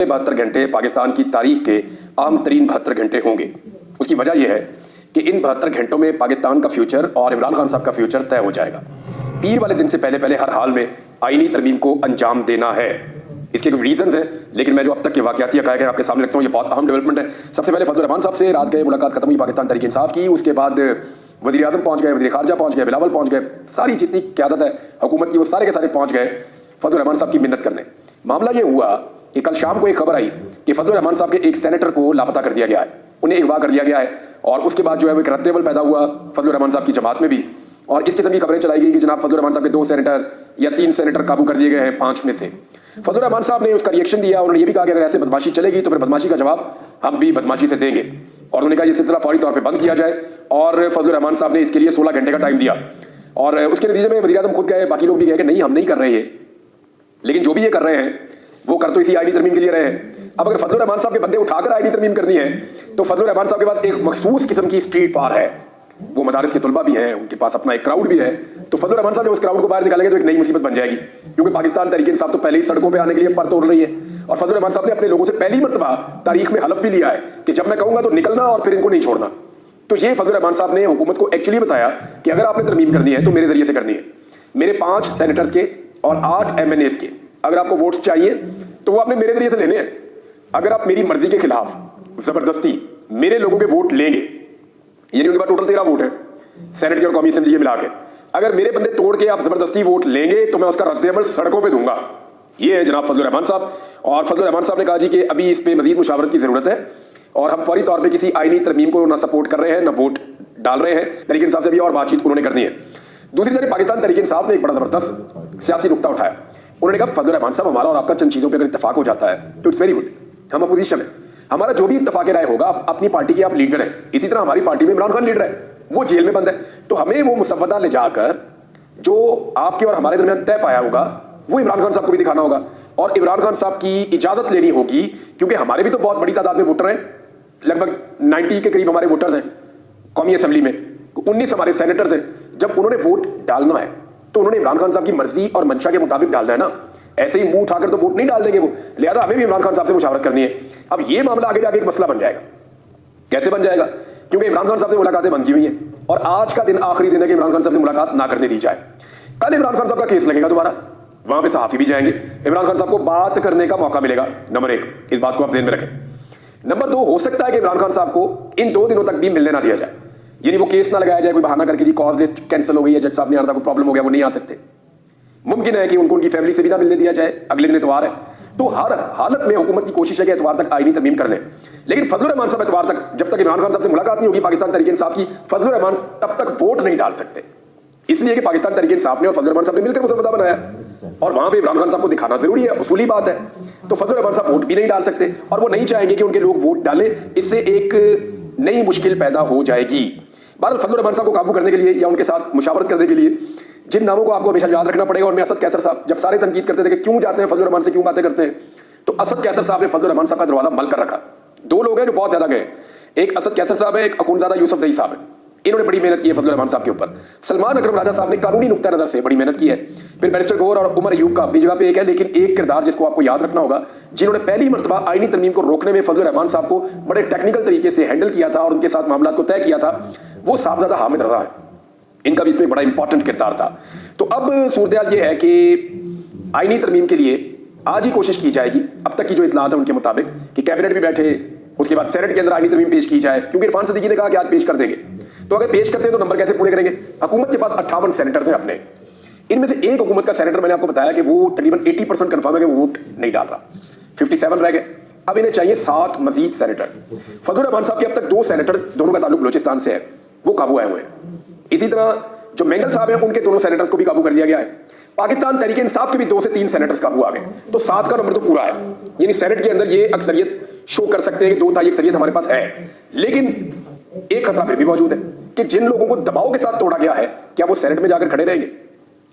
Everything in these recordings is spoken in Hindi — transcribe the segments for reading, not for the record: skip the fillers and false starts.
72 घंटे पाकिस्तान की तारीख के अहम तरीन 72 घंटे होंगे। उसकी वजह यह है कि इन 72 घंटों में पाकिस्तान का फ्यूचर और इमरान खान साहब का फ्यूचर तय हो जाएगा। पीर वाले दिन से पहले पहले हर हाल में आईनी तरमीम को अंजाम देना है। इसके कुछ रीजंस हैं, लेकिन मैं जो अब तक के वाकयाती हक़ाइक़ आपके सामने रखता हूँ, ये बहुत अहम डेवलपमेंट है। सबसे पहले फजलुर रहमान साहब से रात गए, मुलाकात खत्म हुई, पाकिस्तान तहरीक इंसाफ की। उसके बाद वज़ीर आज़म पहुँच गए, वज़ीर ख़ारजा पहुँच गए, बिलावल पहुँच गए, सारी जितनी क़यादत है हुकूमत की वो सारे के सारे पहुँच गए फजलुर रहमान साहब की मिन्नत करने। मामला ये हुआ कि कल शाम को एक खबर आई कि फजलुर रहमान साहब के एक सेनेटर को लापता कर दिया गया है, उन्हें अगवा कर लिया गया है। और उसके बाद जो है वो एक रद्देमल पैदा हुआ फजलुर रहमान साहब की जमात में भी, और इस किस्म की खबरें चलाई गई कि जनाब फजलुर रहमान साहब के 2 सेनेटर या 3 सेनेटर काबू कर दिए गए हैं 5 में से। फजलुर रहमान साहब ने उसका रिएक्शन दिया, उन्होंने ये भी कहा कि अगर ऐसे बदमाशी चलेगी तो फिर बदमाशी का जवाब हम भी बदमाशी से देंगे। और उन्होंने कहा यह सिलसिला फौरी तौर पर बंद किया जाए, और फजलुर रहमान साहब ने इसके लिए 16 घंटे का टाइम दिया। और उसके नतीजे में वज़ीर आज़म खुद गए, बाकी लोग भी गए कि नहीं हम नहीं कर रहे ये, लेकिन जो भी ये कर रहे हैं वो कर तो इसी आईनी तरमीम के लिए रहे हैं। अब अगर फजलुर रहमान साहब के बंदे उठाकर आईनी तरमीम करनी है तो फजलुर रहमान साहब के पास एक मखसूस किस्म की स्ट्रीट पार है, वो मदारिस के तलबा भी हैं, उनके पास अपना एक क्राउड भी है। तो फजलुर रहमान साहब जब उस क्राउड को बाहर निकालेंगे तो एक नई मुसीबत बन जाएगी, क्योंकि पाकिस्तान तहरीक इंसाफ तो पहले ही सड़कों पर आने के लिए पर तोड़ रही है। और फजलुर रहमान साहब ने अपने लोगों से पहली मरतबा तारीख में हलफ भी लिया है कि जब मैं कहूँगा तो निकलना और फिर इनको नहीं छोड़ना। तो ये फजलुर रहमान साहब ने हुकूमत को एक्चुअली बताया कि अगर आपने तरमीम करनी है तो मेरे जरिए से करनी है। मेरे 5 सेनेटर्स के और 8 MNAs के अगर आपको वोट्स चाहिए तो वो आपने मेरे जरिए से लेने हैं। अगर आप मेरी मर्जी के खिलाफ जबरदस्ती मेरे लोगों के वोट लेंगे, यानी उनके पास टोटल 13 वोट है सेनेट के और कौमी असेंबली मिला के, अगर मेरे बंदे तोड़ के आप जबरदस्ती वोट लेंगे तो मैं उसका रद्देअमल सड़कों पे दूंगा। ये है जनाब फजलुर रहमान साहब। और फजलुर रहमान साहब ने कहा जी कि अभी इस पे मजीद मुशावरत की जरूरत है, और हम फौरी तौर पर किसी आईनी तरमीम को ना सपोर्ट कर रहे हैं ना वोट डाल रहे हैं। तहरीक इंसाफ से भी और बातचीत उन्होंने करनी है। दूसरी तरफ पाकिस्तान तहरीक इंसाफ ने एक बड़ा जबरदस्त सियासी नुक्ता उठाया। उन्होंने कहा फजलुर रहमान साहब हमारा और आपका चंद चीज़ों पे अगर इत्तेफाक हो जाता है तो इट्स वेरी गुड, हम अपोजिशन है, हमारा जो भी इत्तेफाक राय होगा, अपनी पार्टी के आप लीडर हैं, इसी तरह हमारी पार्टी में इमरान खान लीडर है, वो जेल में बंद है, तो हमें वो मुसव्वदा ले जाकर जो आपके और हमारे दरमियान तय पाया होगा वो इमरान खान साहब को भी दिखाना होगा, और इमरान खान साहब की इजाज़त लेनी होगी, क्योंकि हमारे भी तो बहुत बड़ी तादाद में वोटर हैं, लगभग 90 के करीब हमारे वोटर्स हैं कौमी असम्बली में, 19 हमारे सेनेटर्स हैं। जब उन्होंने वोट डालना है तो उन्होंने इमरान खान साहब की मर्जी और मंशा के मुताबिक डालना है ना, ऐसे ही मुंह उठाकर तो वोट नहीं डाल देंगे वो, लिहाजा हमें भी इमरान खान साहब से मुशावरत करनी है। अब ये मामला आगे जाके एक मसला बन जाएगा। कैसे बन जाएगा? क्योंकि इमरान खान साहब से मुलाकातें बंद की हुई हैं, और आज का दिन आखिरी दिन है कि इमरान खान साहब से मुलाकात ना करने दी जाए। कल इमरान खान साहब का केस लगेगा दोबारा, वहां पे सहाफी भी जाएंगे, इमरान खान साहब को बात करने का मौका मिलेगा। नंबर 1, इस बात को आप ज़हन में रखें। नंबर 2, हो सकता है कि इमरान खान साहब को इन 2 दिनों तक भी मिलने ना दिया जाए, यानी वो केस ना लगाया जाए, कोई बहाना करके जी कॉज लिस्ट कैंसिल हो गई है, जज साहब ने आना था, कोई प्रॉब्लम हो गया, वो नहीं आ सकते। मुमकिन है कि उनको उनकी फैमिली से भी ना मिलने दिया जाए, अगले दिन इतवार है। तो हर हालत में हुकूमत की कोशिश है कि इतवार तक आईनी तरमीम कर लें, लेकिन फजलुर रहमान साहब इतवार तक, जब तक इमरान खान साहब से मुलाकात नहीं होगी पाकिस्तान तहरीक इंसाफ की, फजलुर रहमान तब तक वोट नहीं डाल सकते, इसलिए कि पाकिस्तान तहरीक इंसाफ ने और फजलुर रहमान साहब ने मिलकर मुसव्वदा बनाया, और वहां पे इमरान खान साहब को दिखाना जरूरी है, उसूली बात है। तो फजलुर रहमान साहब वोट भी नहीं डाल सकते, और वो नहीं चाहेंगे कि उनके लोग वोट डालें, इससे एक नई मुश्किल पैदा हो जाएगी। बहरहाल फजलुर रहमान साहब को काबू करने के लिए या उनके साथ मुशावरत करने के लिए जिन नामों को आपको हमेशा याद रखना पड़ेगा, उनमें असद कैसर साहब, जब सारे तनकीद करते थे कि क्यों जाते हैं फजलुर रहमान से, क्यों बातें करते हैं, तो असद कैसर साहब ने फजलुर रहमान साहब का दरवाजा मल कर रखा। 2 लोग हैं जो बहुत ज्यादा गए, एक असद कैसर साहब है, एक अखुनजादा यूसुफ जई साहब है, इन्होंने बड़ी मेहनत की है फजलुर रहमान साहब के ऊपर। सलमान अकरम राजा साहब ने कानूनी नुक्ता नजर से बड़ी मेहनत की है। फिर बैरिस्टर गौहर और उमर अयूब का अपनी जगह पे एक है, लेकिन एक किरदार जिसको आपको याद रखना होगा, जिन्होंने पहली मरतबा आईनी तरमीम को रोकने में फजलुर रहमान साहब को बड़े टेक्निकल तरीके से हैंडल किया था और उनके साथ मामला को तय किया था, वो साहबजादा हामिद रजा है। इनका भी इसमें बड़ा इंपॉर्टेंट किरदार था। तो अब सूरत ये है कि आईनी तरमीम के लिए आज ही कोशिश की जाएगी। अब तक की जो इतलात है उनके मुताबिक कि कैबिनेट भी बैठे, उसके बाद सेनेट के अंदर आईनी तरमीम पेश की जाए, क्योंकि इरफान सदीकी ने कहा कि आज पेश कर देंगे। तो अगर पेश करते हैं तो नंबर कैसे पूरे करेंगे? हुकूमत के पास 58 सेनेटर थे अपने, इनमें से एक हुकूमत का सेनेटर मैंने आपको बताया कि वो तकरीबन 80% कन्फर्म है कि वो वोट नहीं डाल रहा, 57 रह गए। अब इन्हें चाहिए 7 मजीद सेनेटर। फजलुर रहमान साहब के अब तक 2 सेनेटर, दोनों का ताल्लुक बलोचिस्तान से है, वो काबू आए हुए हैं। इसी तरह जो मेंगल साहब हैं उनके दोनों सेनेटर्स को भी काबू कर लिया गया है। पाकिस्तान तहरीक इंसाफ के भी 2 से 3 सेनेटर्स काबू आ गए, तो 7 का नंबर तो पूरा है, यानी सेनेट के अंदर ये अक्सरियत शो कर सकते हैं कि 2 तिहाई अक्सरियत हमारे पास है। लेकिन एक खतरा फिर भी मौजूद है कि जिन लोगों को दबाव के साथ तोड़ा गया है, क्या वो सेनेट में जाकर खड़े रहेंगे?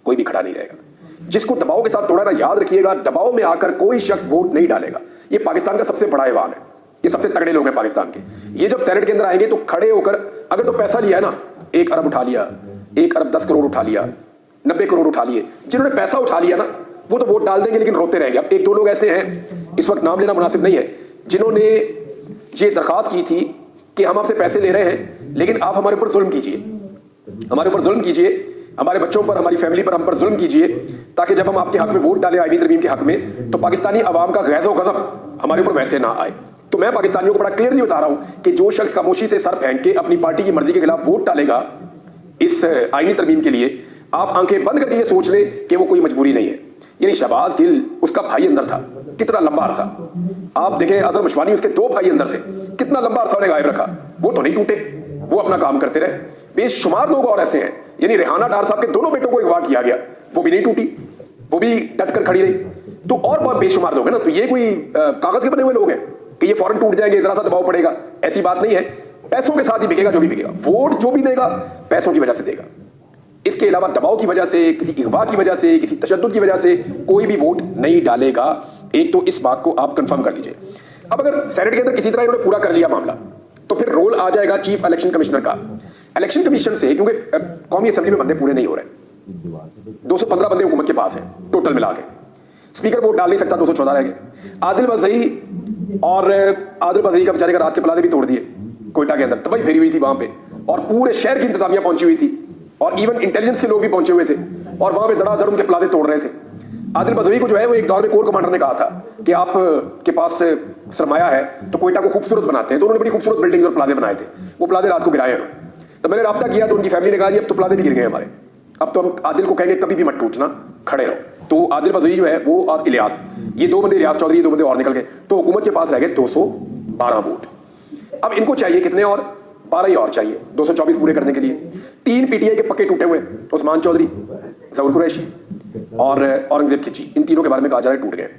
कोई भी खड़ा नहीं रहेगा। जिसको दबाव के साथ तोड़ा ना, याद रखिएगा, दबाव में आकर कोई शख्स वोट नहीं डालेगा। ये पाकिस्तान का सबसे बड़ा ऐवान है, ये सबसे तगड़े लोग हैं पाकिस्तान के। ये जब सेनेट के अंदर आएंगे तो खड़े होकर, अगर तो पैसा लिया है ना, 1 अरब उठा लिया, 1 अरब 10 करोड़ उठा लिया, 90 करोड़ उठा लिए, जिन्होंने पैसा उठा लिया ना वो तो वोट डाल देंगे लेकिन रोते रहेंगे। अब एक दो लोग ऐसे हैं, इस वक्त नाम लेना मुनासिब नहीं है, जिन्होंने ये दरख्वास्त की थी कि हम आपसे पैसे ले रहे हैं लेकिन आप हमारे ऊपर जुल्म कीजिए, हमारे ऊपर जुल्म कीजिए, हमारे बच्चों पर, हमारी फैमिली पर, हम पर जुल्म कीजिए, ताकि जब हम आपके हक में वोट डालें आईनी तरमीम के हक में, तो पाकिस्तानी अवाम का गैज़ो गज़ब हमारे ऊपर वैसे ना आए। तो मैं पाकिस्तानियों को बड़ा क्लियरली बता रहा हूं कि जो शख्स खामोशी से सर फेंक के अपनी पार्टी की मर्जी के खिलाफ वोट डालेगा इस आईनी तरमीम के लिए, आप आंखें बंद करके ये सोच लें कि वो कोई मजबूरी नहीं है। यानी शहबाज गिल उसका भाई अंदर था, कितना लंबा अरसा, आप देखें अजहर मशवानी उसके 2 भाई अंदर थे, कितना लंबा अरसा उन्हें गायब रखा, वो तो नहीं टूटे, वो अपना काम करते रहे। बेशुमार लोग और ऐसे हैं, यानी रेहाना डार साहब के दोनों बेटों को अगवा किया गया, वो भी नहीं टूटी, वो भी डट कर खड़ी रही। तो और बहुत बेशुमार लोग हैं ना, तो ये कोई कागज के बने हुए लोग हैं कि ये फौरन टूट जाएंगे, जरा सा दबाव पड़ेगा, ऐसी बात नहीं है। पैसों के साथ ही बिकेगा जो भी बिकेगा, वोट जो भी देगा पैसों की वजह से देगा। इसके अलावा दबाव की वजह से, किसी अगवा की वजह से, किसी तशद्दुद की वजह से कोई भी वोट नहीं डालेगा। एक तो इस बात को आप कंफर्म कर लीजिए। अब अगर सेनेट के अंदर किसी तरह इन्होंने पूरा कर लिया मामला, तो फिर रोल आ जाएगा चीफ इलेक्शन कमिश्नर का। इलेक्शन कमीशन से, क्योंकि कौमी असेंबली में बंदे पूरे नहीं हो रहे, 215 बंदे हुकूमत के पास हैं टोटल मिला के, स्पीकर वोट डाल नहीं सकता, 214 रह गए। आदिल बज़ई का बेचारे का रात के प्लादे भी तोड़ दिए कोयटा के अंदर, तबाही फेरी हुई थी वहां पे, और पूरे शहर की इंतजामिया पहुंची हुई थी, और इवन इंटेलिजेंस के लोग भी पहुंचे हुए थे, और वहां पे धड़ाधड़ उनके प्लादे तोड़ रहे थे। आदिल बज़ई को जो है वो एक दौर में कोर कमांडर ने कहा था कि आप के पास सरमाया है तो कोयटा को खूबसूरत बनाते हैं, तो उन्होंने बड़ी खूबसूरत बिल्डिंग्स और प्लादे बनाए थे, वो प्लादे रात को गिराए हैं। तो मैंने रब्ता किया तो उनकी फैमिली ने कहा जी अब तो प्लादे भी गिर गए हमारे, अब तो हम आदिल को कहेंगे कभी भी मत टूटना, खड़े रहो। तो आदिल बज़ई जो है वो और इलियास, ये 2 बंदे, इलियास चौधरी, 2 बंदे और निकल गए, तो हुकूमत के पास रह गए 212 वोट। अब इनको चाहिए कितने, और 12 ही और चाहिए 224 पूरे करने के लिए। 3 पीटीआई के पक्के टूटे हुए, उस्मान चौधरी, ज़हूर कुरैशी और औरंगजेब खिची, इन तीनों के बारे में कहा जा रहा है टूट गए,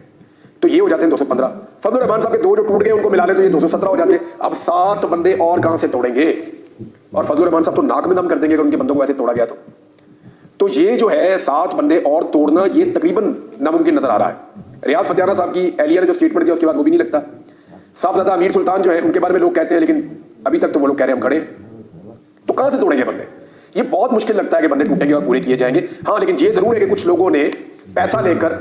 तो ये हो जाते हैं 215। फजलुर रहमान साहब के 2 जो टूट गए उनको मिला ले तो ये 217 हो जाते हैं। अब 7 बंदे और कहां से तोड़ेंगे, और फजलुर रहमान साहब तो नाक में दम कर देंगे अगर उनके बंदों को ऐसे तोड़ा गया तो ये जो है 7 बंदे और तोड़ना ये तकरीबन नामुमकिन नजर आ रहा है। रियाज फतेहाना साहब की एहलिया ने जो स्टेटमेंट दिया उसके बाद वो भी नहीं लगता। साहबजादा अमीर सुल्तान जो है उनके बारे में लोग कहते हैं, लेकिन अभी तक तो वो लोग कह रहे हैं हम खड़े, तो कहां से तोड़ेंगे बंदे, ये बहुत मुश्किल लगता है कि बंदे टूटेंगे और पूरे किए जाएंगे। हाँ, लेकिन ये जरूर है कि कुछ लोगों ने पैसा लेकर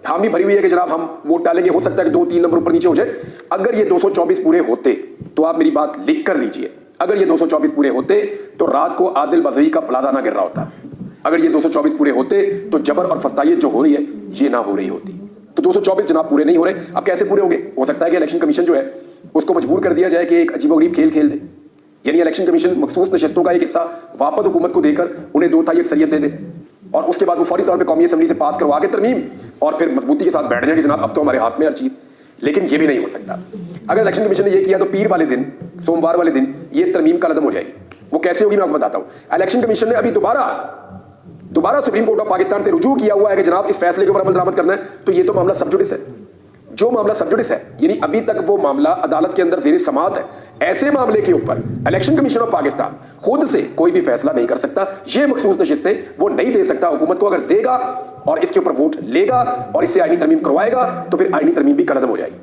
हामी भरी हुई है कि जनाब हम वोट डालेंगे, हो सकता है कि 2-3 नंबर ऊपर नीचे हो जाए। अगर ये 224 पूरे होते तो आप मेरी बात लिख कर लीजिए, अगर ये 224 पूरे होते तो रात को आदिल बज़ई का प्लादा ना गिर रहा होता। अगर ये 224 पूरे होते तो जबर और फस्तायत जो हो रही है ये ना हो रही होती। तो 224 जनाब पूरे नहीं हो रहे, अब कैसे पूरे होंगे? हो सकता है कि इलेक्शन कमीशन जो है उसको मजबूर कर दिया जाए कि एक अजीबोगरीब खेल खेल दे, यानी इलेक्शन कमीशन मखसूस नशस्तों का एक हिस्सा वापस हुकूमत को देकर उन्हें 2/3 अक्सरियत दे दे, और उसके बाद वो फौरी तौर पे कौमी असेंबली से पास करवा के तरमीम, और फिर मजबूती के साथ बैठ जाए कि जनाब अब तो हमारे हाथ में हर चीज। लेकिन ये भी नहीं हो सकता। अगर इलेक्शन कमीशन ने ये किया तो पीर वाले दिन, सोमवार वाले दिन ये तरमीम का लदम हो जाएगी। वो कैसे होगी मैं आपको बताता हूँ। इलेक्शन कमीशन ने अभी दोबारा सुप्रीम कोर्ट ऑफ पाकिस्तान से रुजू किया हुआ है कि जनाब इस फैसले के ऊपर अमल दरामद करना है, तो ये तो मामला सब जुडिस है। जो मामला सब जुडिस है यानी अभी तक वो मामला अदालत के अंदर ज़ेरे समाअत है, ऐसे मामले के ऊपर इलेक्शन कमीशन ऑफ पाकिस्तान खुद से कोई भी फैसला नहीं कर सकता। ये मखसूस नशिस्तें वो नहीं दे सकता हुकूमत को। अगर देगा और इसके ऊपर वोट लेगा और इससे आईनी तरमीम करवाएगा तो फिर आईनी तरमीम भी कलअदम हो जाएगी,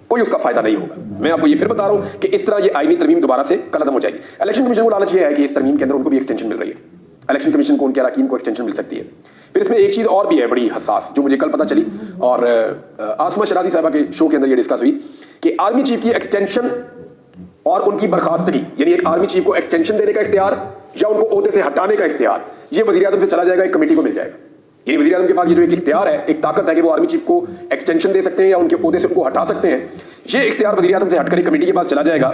कोई उसका फायदा नहीं होगा। मैं आपको ये फिर बता रहा हूं कि इस तरह ये आईनी तरमीम दोबारा से कलअदम हो जाएगी। इलेक्शन कमीशन को लालच ये है कि इस तरमीम के अंदर उनको भी एक्सटेंशन मिल रही है, इलेक्शन कमीशन को उनके अरकान को एक्सटेंशन मिल सकती है। फिर इसमें एक चीज़ और भी है बड़ी हसास जो मुझे कल पता चली, और आसमा शरादी साहबा के शो के अंदर ये डिस्कस हुई कि आर्मी चीफ की एक्सटेंशन और उनकी बर्खास्तगी, यानी एक आर्मी चीफ को एक्सटेंशन देने का इख्तियार या उनको ओहदे से हटाने का इख्तियार, ये वज़ीर आज़म से चला जाएगा, एक कमेटी को मिल जाएगा। यानी वज़ीर आज़म के पास ये जो एक इख्तियार है, एक ताकत है कि वो आर्मी चीफ को एक्सटेंशन दे सकते हैं या उनके ओहदे से उनको हटा सकते हैं, ये इख्तियार वज़ीर आज़म से हटकर एक कमेटी के पास चला जाएगा।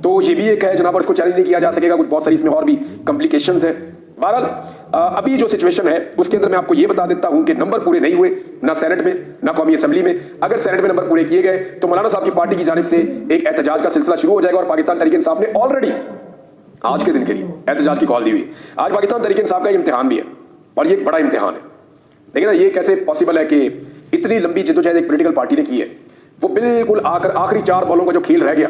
तो ये भी एक है जनाब, और इसको चैलेंज नहीं किया जा सकेगा। कुछ बहुत सारी इसमें और भी कॉम्प्लिकेशंस है। बहरहाल अभी जो सिचुएशन है उसके अंदर मैं आपको ये बता देता हूं कि नंबर पूरे नहीं हुए ना सेनेट में ना कौमी असेंबली में। अगर सेनेट में नंबर पूरे किए गए तो मौलाना साहब की पार्टी की जानिब से एक एहतजाज का सिलसिला शुरू हो जाएगा, और पाकिस्तान तहरीक इंसाफ ने ऑलरेडी आज के दिन के लिए एहतजाज की कॉल दी हुई। आज पाकिस्तान तहरीक इंसाफ का इम्तिहान भी है, और ये एक बड़ा इम्तिहान है। लेकिन ना ये कैसे पॉसिबल है कि इतनी लंबी जिद्दोजहद एक पोलिटिकल पार्टी ने की है, वो बिल्कुल आकर आखिरी 4 बॉलों का जो खेल रह गया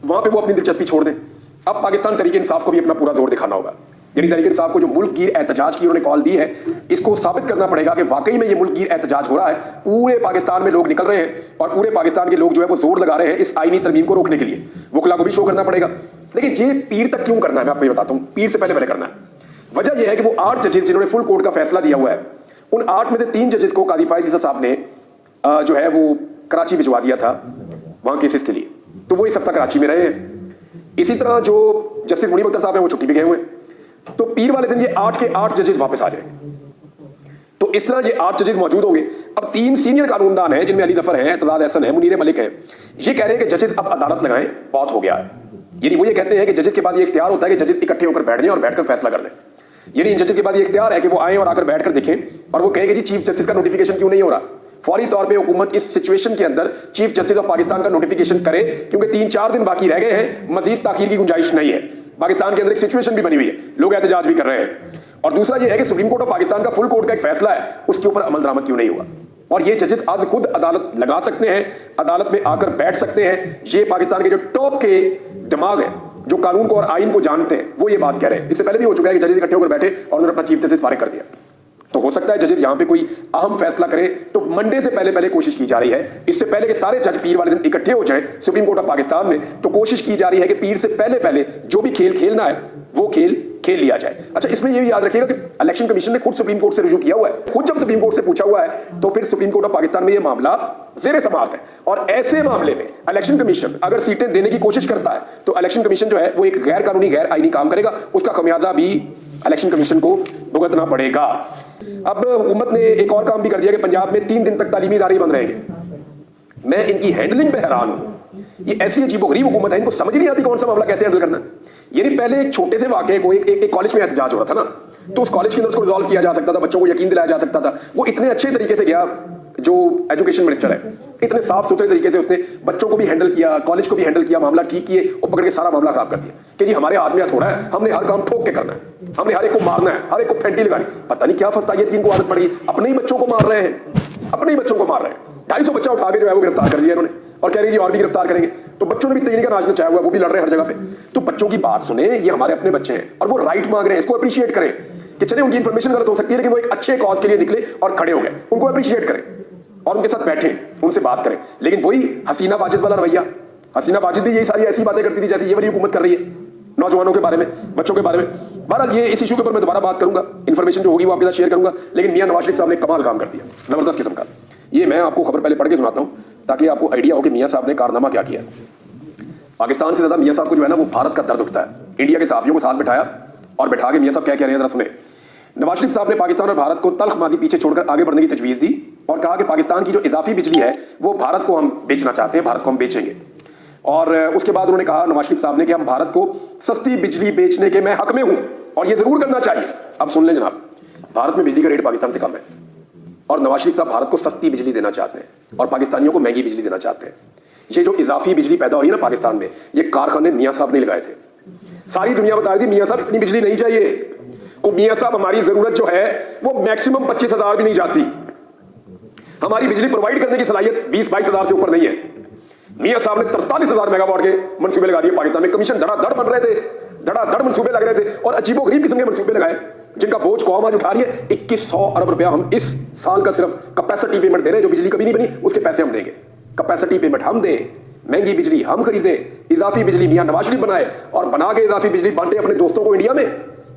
वहां पर वो अपनी दिलचस्पी छोड़ दें। अब पाकिस्तान तहरीक इंसाफ को भी अपना पूरा जोर दिखाना होगा। यानी तहरीक इंसाफ को जो मुल्क गिर एहतजाज की उन्होंने कॉल दी है, इसको साबित करना पड़ेगा कि वाकई में ये मुल्क गिर एहतजाज हो रहा है। पूरे पाकिस्तान में लोग निकल रहे हैं और पूरे पाकिस्तान के लोग जो है वो जोर लगा रहे हैं इस आईनी तरमीम को रोकने के लिए। वकला को भी शो करना पड़ेगा। लेकिन ये पीर तक क्यों करना है मैं आपको ये बताता हूँ। पीर से पहले करना है। वजह यह है कि वो 8 जजेस जिन्होंने फुल कोर्ट का फैसला दिया हुआ है, उन 8 में से 3 जजेस को कादी फायद ईसा साहब ने जो है वो कराची भिजवा दिया था वहां केसेस के लिए, तो वो इस हफ्ता कराची में रहे हैं। इसी तरह जो जस्टिस मुनीब अख्तर साहब हैं वो छुट्टी पे गए हुए हैं, तो पीर वाले दिन ये 8 के 8 जजेस वापस आ जाए। तो इस तरह ये 8 जजेस मौजूद होंगे। अब 3 सीनियर कानूनदान हैं जिनमें अली जफर है, एतजाज अहसन है, मुनीर मलिक है। ये कह रहे हैं कि जजेस अब अदालत लगाएं, बहुत हो गया है। यानी वो ये कहते हैं कि जजेस के बाद ये इख्तियार होता है कि जजेस इकट्ठे होकर बैठ जाएं और बैठकर फैसला कर लें। यानी इन जजेस के बाद ये इख्तियार है कि वो आए और आकर बैठकर देखें और वो कहेंगे जी चीफ जस्टिस का नोटिफिकेशन क्यों नहीं हो रहा। फौरी तौर पे हुकूमत इस सिचुएशन के अंदर चीफ जस्टिस ऑफ पाकिस्तान का नोटिफिकेशन करे, क्योंकि 3-4 दिन बाकी रह गए हैं, मजीद ताखीर की गुंजाइश नहीं है। पाकिस्तान के अंदर एक सिचुएशन भी बनी हुई है, लोग एहतजाज भी कर रहे हैं। और दूसरा ये है कि सुप्रीम कोर्ट ऑफ पाकिस्तान का फुल कोर्ट का एक फैसला है, उसके ऊपर अमल दरामद क्यों नहीं हुआ। और ये जजेस आज खुद अदालत लगा सकते हैं, अदालत में आकर बैठ सकते हैं। ये पाकिस्तान के जो टॉप के दिमाग है, जो कानून को और आइन को जानते हैं, वो ये बात कह रहे हैं। इससे पहले भी हो चुका है कि जजेस इकट्ठे होकर बैठे और उन्होंने अपना चीफ जस्टिस फारिग कर दिया। तो हो सकता है जजेस यहां पे कोई अहम फैसला करे, तो मंडे से पहले कोशिश की जा रही है, इससे पहले कि सारे जज पीर वाले दिन इकट्ठे हो जाएं सुप्रीम कोर्ट ऑफ पाकिस्तान में, तो कोशिश की जा रही है कि पीर से पहले जो भी खेल खेलना है वो खेल खेल लिया जाए। अच्छा, इसमें यह भी याद रखिएगा कि इलेक्शन कमीशन ने खुद सुप्रीम कोर्ट से रुजू किया हुआ है। खुद जब सुप्रीम कोर्ट से पूछा हुआ है तो फिर सुप्रीम कोर्ट ऑफ पाकिस्तान में यह मामला ज़ेरे समाअत है। और ऐसे मामले में इलेक्शन कमीशन अगर सीटें देने की कोशिश करता है तो इलेक्शन कमीशन जो है वो एक गैर कानूनी गैर आईनी काम करेगा, उसका खमियाजा भी इलेक्शन कमीशन को भुगतना पड़ेगा। अब हुकूमत ने एक और काम भी कर दिया कि पंजाब में 3 दिन तक तालीमी इदारे बंद रहेंगे। मैं इनकी हैंडलिंग पे हैरान हूं। ये ऐसी अजीबोगरीब हुकूमत है, इनको समझ नहीं आती कौन सा मामला कैसे हैंडल करना है। यानी पहले एक छोटे से वाकये को एक कॉलेज में एहतजाज हो रहा था ना, तो उस कॉलेज के अंदर उसको रिजॉल्व किया जा सकता था, बच्चों को यकीन दिलाया जा सकता था। वो इतने अच्छे तरीके से गया, जो एजुकेशन मिनिस्टर है, इतने साफ सुथरे तरीके से उसने बच्चों को भी हैंडल किया, कॉलेज को भी हैंडल किया, मामला ठीक किए और पकड़ के सारा मामला खराब कर दिया कि जी हमारे हाथ में थोड़ा है, हमने हर काम ठोक के करना है, हमने हर एक को मारना है, हर एक को फेंटी लगानी। पता नहीं क्या फंसता है इनको आदत पड़ी, अपने ही बच्चों को मार रहे हैं, अपने ही बच्चों को मार रहे हैं। 250 बच्चा उठा के जो है वो गिरफ्तार कर लिया इन्होंने और कह रही जी और भी गिरफ्तार करेंगे। तो बच्चों ने भी तरीके का नाच नचाया हुआ, वो भी लड़ रहे हैं हर जगह पे। तो बच्चों की बात सुने, ये हमारे अपने बच्चे हैं और वो राइट मांग रहे हैं, इसको अप्रिशिएट करें कि चले उनकी इंफॉर्मेशन गलत हो सकती है लेकिन वो एक अच्छे कॉज के लिए निकले और खड़े हो गए, उनको अप्रिशिएट करें और उनके साथ बैठें, उनसे बात करें। लेकिन वही हसीना वाजिद वाला रवैया, हसीना वाजिद भी यही सारी ऐसी बातें करती थी जैसे ये वाली हुकूमत कर रही है नौजवानों के बारे में, बच्चों के बारे में। बहरहाल ये इस इशू के ऊपर मैं दोबारा बात करूंगा, इंफॉर्मेशन जो होगी वो आपके साथ शेयर करूंगा। लेकिन मियां नवाज शरीफ साहब ने कमाल काम कर दिया, जबरदस्त किस्म का। ये मैं आपको खबर पहले पढ़ के सुनाता हूं ताकि आपको आइडिया हो कि मियां साहब ने कारनामा क्या किया। पाकिस्तान से ज्यादा मियां साहब को जो है ना वो भारत का दर्द उठता है। इंडिया के साथियों को साथ बिठाया और बैठा के मियां साहब क्या कह रहे हैं जरा सुने। नवाज शरीफ साहब ने पाकिस्तान और भारत को तल्ख मादी पीछे छोड़कर आगे बढ़ने की तजवीज़ दी और कहा कि पाकिस्तान की जो इजाफी बिजली है वो भारत को हम बेचना चाहते हैं, भारत को हम बेचेंगे। और उसके बाद उन्होंने कहा नवाज शरीफ साहब ने कि हम भारत को सस्ती बिजली बेचने के मैं हक में हूं और ये जरूर करना चाहिए। अब सुन लें जनाब, भारत में बिजली का रेट पाकिस्तान से कम है और नवाज शरीफ साहब भारत को सस्ती बिजली देना चाहते हैं और पाकिस्तानियों को महंगी बिजली देना चाहते हैं। ये जो इजाफी बिजली पैदा हो रही है ना पाकिस्तान में, ये कारखाने मियां साहब ने लगाए थे। सारी दुनिया बता रही थी मियां साहब इतनी बिजली नहीं चाहिए, और मियां साहब हमारी जरूरत जो है वो मैक्सिमम 25,000 भी नहीं जाती, हमारी बिजली प्रोवाइड करने की सलाहियत 20-22 हजार से ऊपर नहीं है। मियां साहब ने 43,000 मेगावाट के मंसूबे लगा दिए पाकिस्तान में। कमीशन धड़ाधड़ बन रहे थे, धड़ाधड़ मंसूबे लग रहे थे और अजीबोगरीब किस्म के मंसूबे लगाए जिनका बोझ कौम आज उठा रही है। 2100 अरब रुपया हम इस साल का सिर्फ कैपेसिटी पेमेंट दे रहे हैं, जो बिजली कभी नहीं बनी उसके पैसे हम देंगे। कैपेसिटी पेमेंट हम दें, महंगी बिजली हम खरीदें, इजाफी बिजली मियां नवाज शरीफ बनाए और बना के इजाफी बिजली बांटे अपने दोस्तों को इंडिया में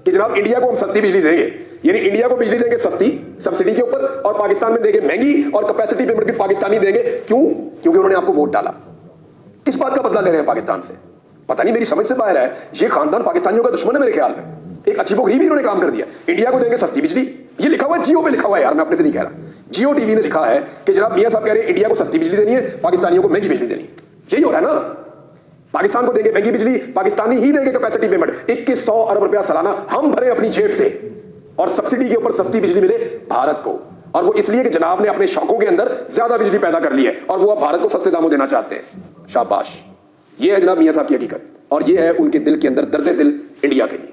कि जनाब इंडिया को हम सस्ती बिजली देंगे। यानी इंडिया को बिजली देंगे सस्ती सब्सिडी के ऊपर और पाकिस्तान में देंगे महंगी और कैपेसिटी पेमेंट भी पाकिस्तानी देंगे। क्यों? क्योंकि उन्होंने आपको वोट डाला। किस बात का बदला ले रहे हैं पाकिस्तान से? पता नहीं, मेरी समझ से बाहर है। ये खानदान पाकिस्तानियों का दुश्मन है मेरे ख्याल में। एक अजीबोगरीब ही इन्होंने काम कर दिया। इंडिया को देंगे सस्ती बिजली, ये लिखा हुआ है, जियो पे लिखा हुआ है यार, मैं अपने से नहीं कह रहा। जियो टीवी ने लिखा है कि जनाब मियां साहब कह रहे हैं इंडिया को सस्ती बिजली देनी है, पाकिस्तानियों को महंगी बिजली देनी है। यही हो रहा है ना, पाकिस्तान को देंगे महंगी बिजली, पाकिस्तानी ही देंगे कैपेसिटी पेमेंट। 2100 अरब रुपया सालाना हम भरे अपनी जेब से और सब्सिडी के ऊपर सस्ती बिजली मिले भारत को। और वो इसलिए कि जनाब ने अपने शौकों के अंदर ज्यादा बिजली पैदा कर ली है और वो अब भारत को सस्ते दामों देना चाहते हैं। शाबाश, ये है जनाब मियां साहब की हकीकत और ये है उनके दिल के अंदर दर्द दिल इंडिया के लिए।